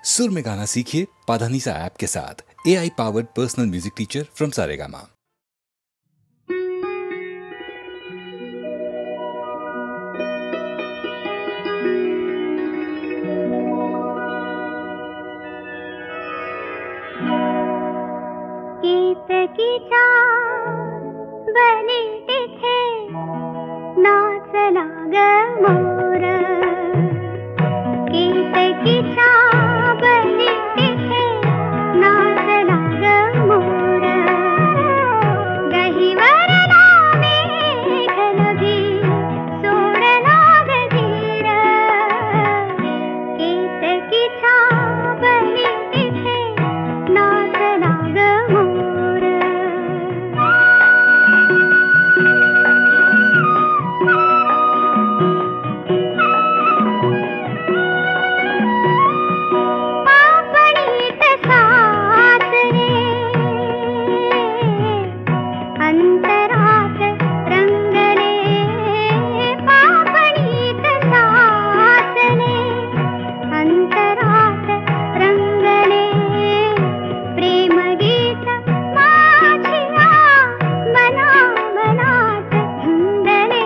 सुर में गाना सीखिए पाधानीसा ऐप के साथ। AI powered personal music teacher from Saregama. केतकीच्या बनी तिथे नाचला ग मोर, केतकीच्या बनी तिथे नाचला ग मोर, गहिवरला मेघनभी सोडला ग धीर, केतकीच्या बनी तिथे नाचला ग मोर। पापणीत साचरे अंतरात रंगले, पापणीत साचले अंतरात रंगले, प्रेमगीत माझिया मना मनात धुंदले,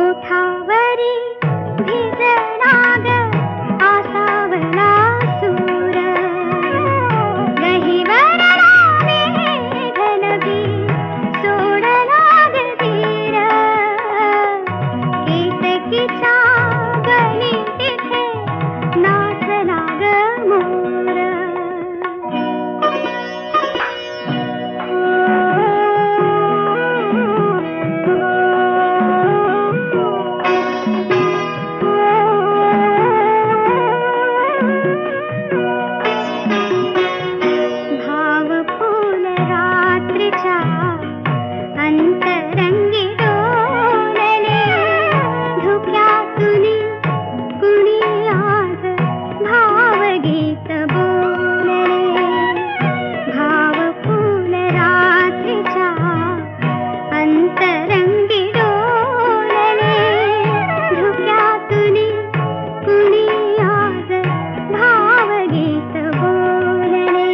ओठावरी भिजला ग आसावला सूर, गहिवरला मेघनभी सोडला ग धीर, केतकीच्या बनी तिथे नाचला ग मोर। भावफूल रात्रीच्या अंतरंगी डोलले, धुक्यातुनी कुणी आज भावगीत बोलले, भावफूल रात्रीच्या अंतरंगी डोलले, धुक्यातुनी कुणी आज भावगीत बोलले,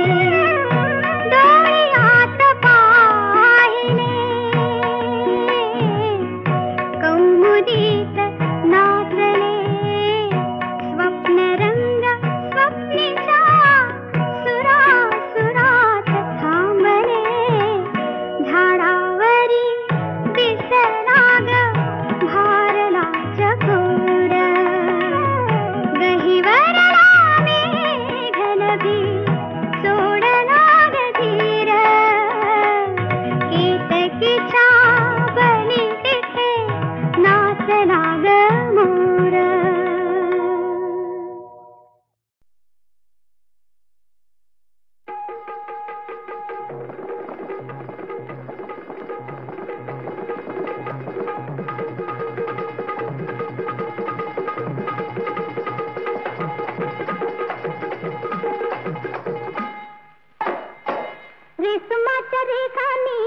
डोळ्यात पाहिले कौमुदीत नाचले, स्वप्नरंग स्वप्नीच्या सुरासुरात थांबले, झाडावरी दिसला ग भारला चकोर, गहिवरला मेघनभी सोडला ग धीर, केतकीच्या बनी तिथे नाचला ग मोर। रेशमाच्या रेखांनी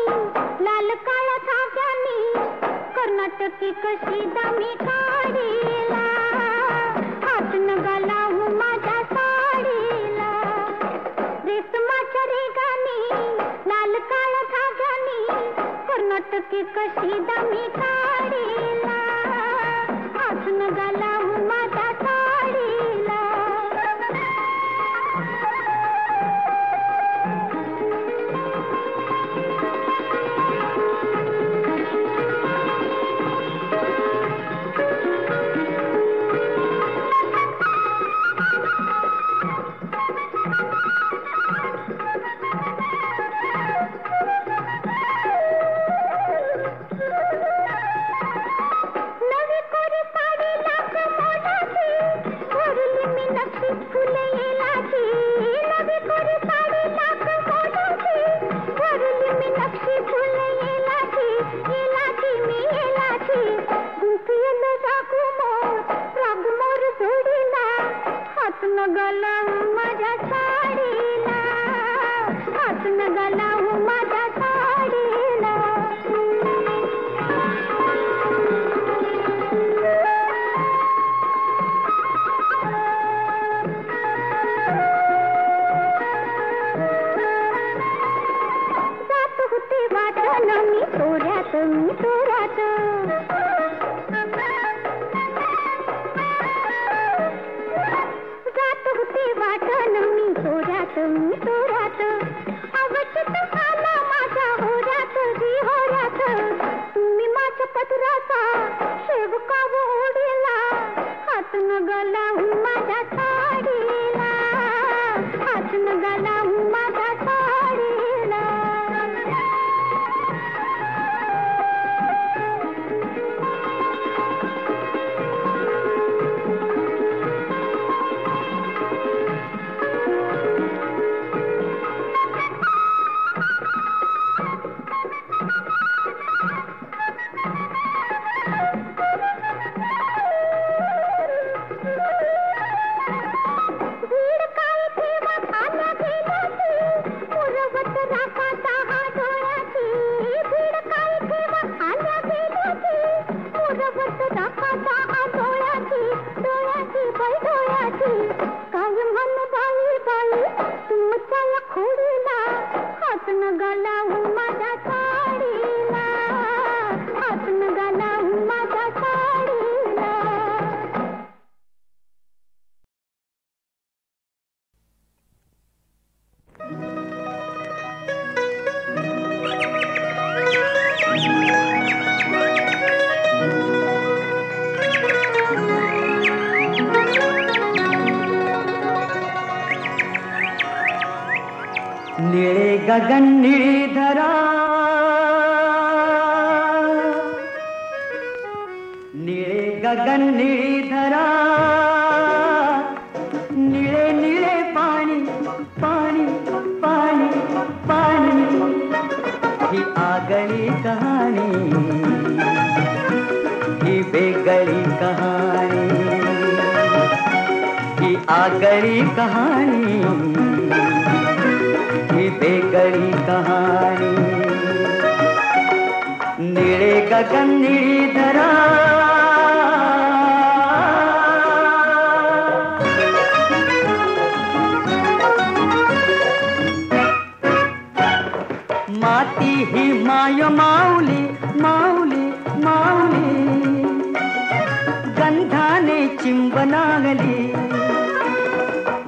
लाल काळ्या धाग्यांनी कर्नाटकी कशी दामी काढीला, हातून गलावू माझ्या साडीला, रेशमाच्या रेखांनी लाल काळ्या धाग्यांनी कर्नाटकी कशी दामी काढीला, हातून गलावू माझ्या साडीला। नवी कोरी साडी लाख मोठाची, भरली मी नक्षी फुले येलाची, नवी कोरी साडी लाख मोठाची, भरली मी नक्षी फुले येलाची, येलाची मी येलाची, गुंफियल रागमोर जोडीला, हातून गलावू माझ्या साडीला, हातून गलावू माझ्या साडीला। मी तोरात अवचित आला माझ्या होऱ्यात जी होऱ्यात तुम्ही माझ्या पदराचा शेवका ओढीला हात न गलाहून माझ्या साडीला हात न गलाहून माझ्या साडीला निळे गगन निळी धरा निळे गगन निळी धरा निळे निळे पाणी पाणी पाणी पाणी ही आगळी कहाणी ही बेगळी कहाणी ही आगळी कहाणी बेगड़ी कहानी निळे गगन निळी धरा माती ही माय माऊली माऊली माऊली गंधाने चिंबनागली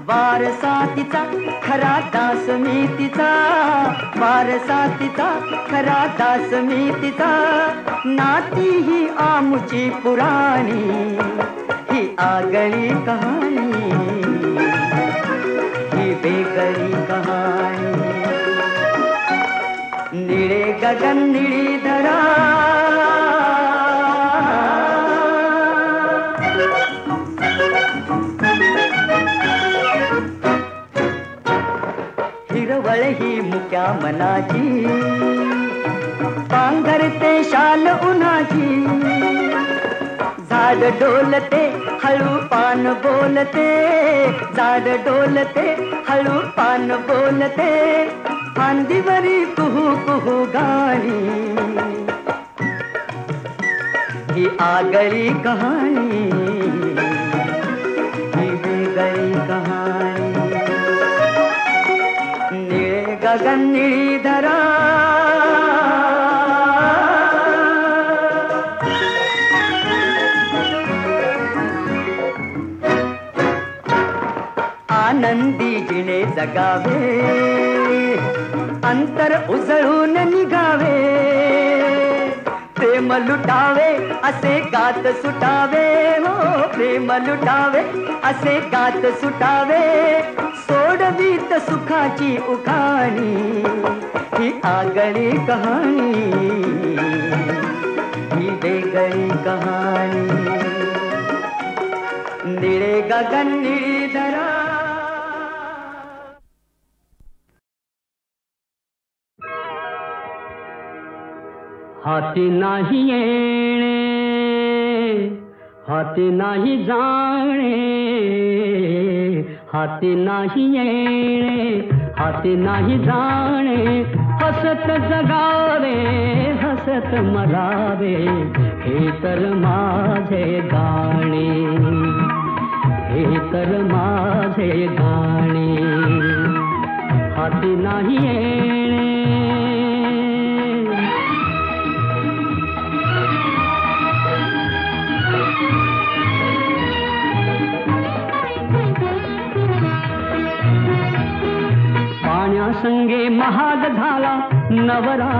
वारसातीचा खरा दास मी तिचा वारसातीचा खरा दास मी तिचा नाती ही आमुची पुराणी ही आगळी कहाणी ही बेगळी कहाणी निळे गगन निळी धरा हिरवळ ही मुक्या मनाची पांघरते शाल उन्हाची झाड डोलते हळू पान बोलते झाड डोलते हळू पान बोलते फांदीवरी कुहू कुहू गाणी ही आगळी कहाणी ही वेगळी कहाणी निळे गगन निळी धरा आनंदी जिणे जगावे अंतर उजळून निघावे प्रेम लुटावे असे गात सुटावे हो प्रेम लुटावे असे गात सुटावे सोडवीत सुखाची उखाणी ही आगळी कहाणी ही वेगळी कहाणी निळे गगन निळी धरा हाती नाही येणे हाती नाही जाणे हाती नाही येणे हाती नाही जाणे हसत जगावे हसत मरावे हे तर माझे गाणे हे तर माझे गाणे हाती नाही येणे संगे महाग झाला नवरा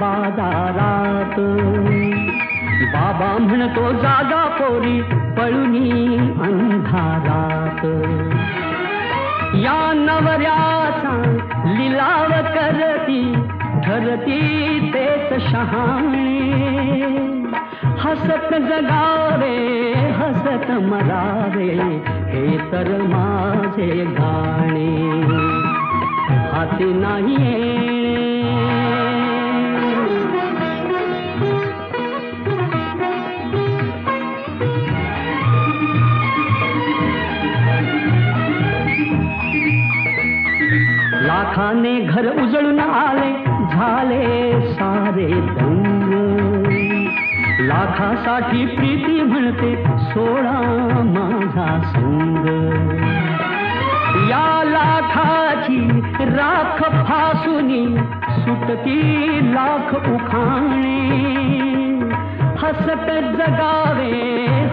बाजारात. बाबा म्हणतो जागा पोरी पळुनी अंधारात. या नवऱ्याचा लिलाव करती ठरती तेच शहाणे. हसत जगावे हसत मरावे हे तर माझे गाणे. हाती नाही लाखाने घर उजळून आले झाले सारे दंग. लाखासाठी प्रीती म्हणते सोडा माझा संग. या लाखाची राख फासुनी सुटती लाख उखाणे. हसत जगावे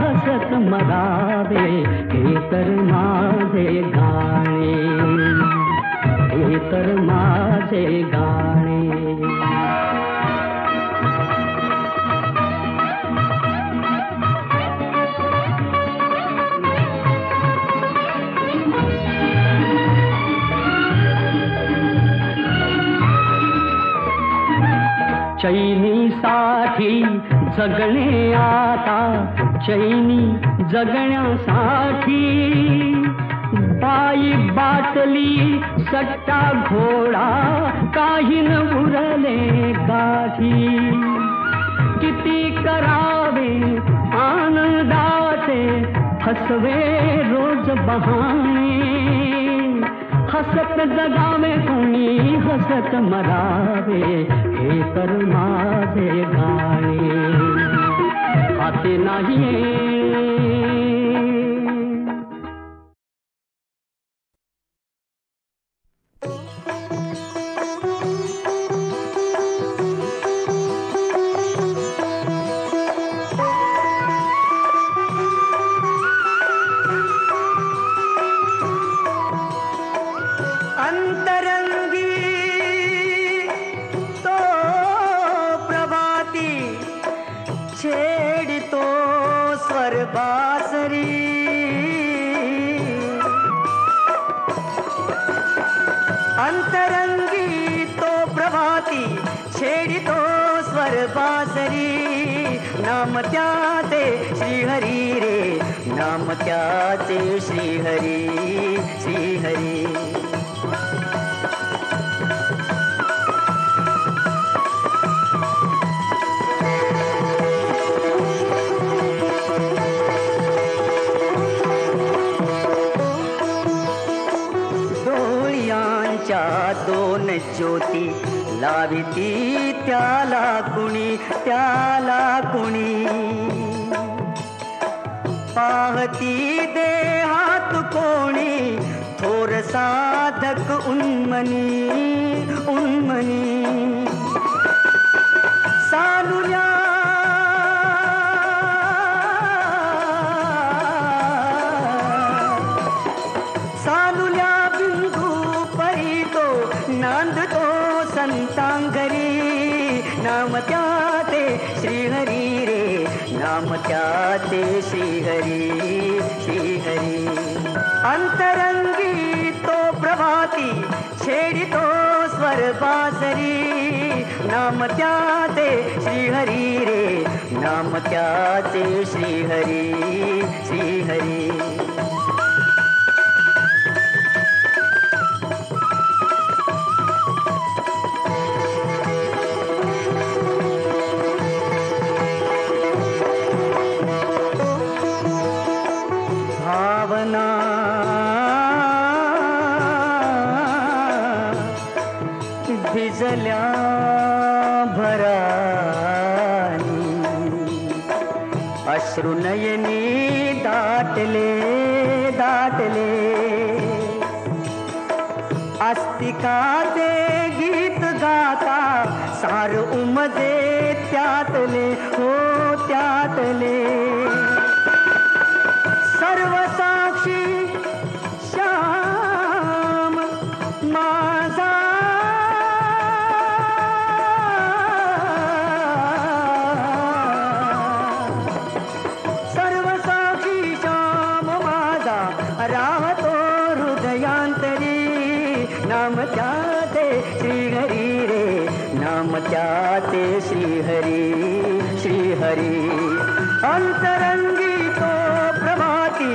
हसत मरावे हे तर माझे गाणे. हे तर माझे गाणे. चैनीसाठी जगणे आता चैनी जगण्यासाठी. बाई बाटली सट्टा घोडा काही न उरले गाठी. किती करावे आनंदाचे हसवे रोज बहाणे. हसत जगावे कोणी हसत मरावे हे तर माझे गाणे. हाती नाही अंतरंगी तो प्रभाती छेडितो स्वर बासरी. नाम त्याचे श्रीहरी रे नाम त्याचे श्रीहरी श्रीहरी. दोन ज्योती लाविती त्याला कुणी पाहती देहात कोणी थोर साधक उन्मनी सानुल्या नांदतो संतांगरी. नाम त्याचे श्रीहरी रे नाम त्याचे श्रीहरी श्रीहरी. अंतरंगी तो प्रभाती छेडितो स्वर बासरी. नाम त्याचे श्रीहरी रे नाम त्याचे श्रीहरी श्रीहरी. भावना भिजल्या भरानी अश्रुनयनी दाटले आस्तिकाचे गीत गाता सार उमजे त्यातले हो त्यातले. सर्व साक्षी श्याम माझा नाम त्याचे श्रीहरी रे, नाम त्याचे श्रीहरी श्रीहरी. अंतरंगी तो प्रभाती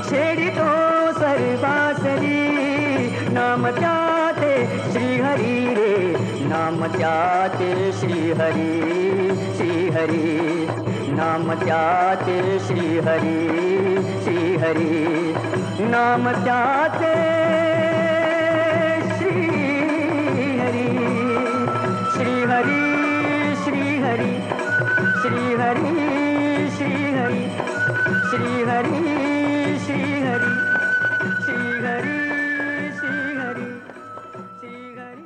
छेडितो सर्वासरी, नाम त्याचे श्रीहरी रे, नाम त्याचे श्रीहरी श्रीहरी. नाम त्याचे श्रीहरी श्रीहरी. नाम त्याचे श्रीहरी श्रीहरी श्रीहरी श्रीहरी श्रीहरी श्रीहरी श्रीहरी श्रीहरी श्रीहरी श्रीहरी.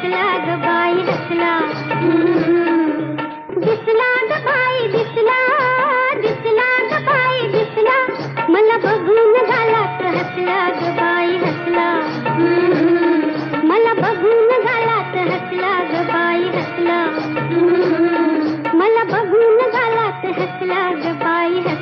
हसला ग बाई हसला. दिसला ग बाई दिसला, दिसला ग बाई दिसला, मला बघून गालात हसला ग बाई हसला. मला बघून गालात हसला ग बाई हसला. मला बघून गालात हसला ग बाई हसला.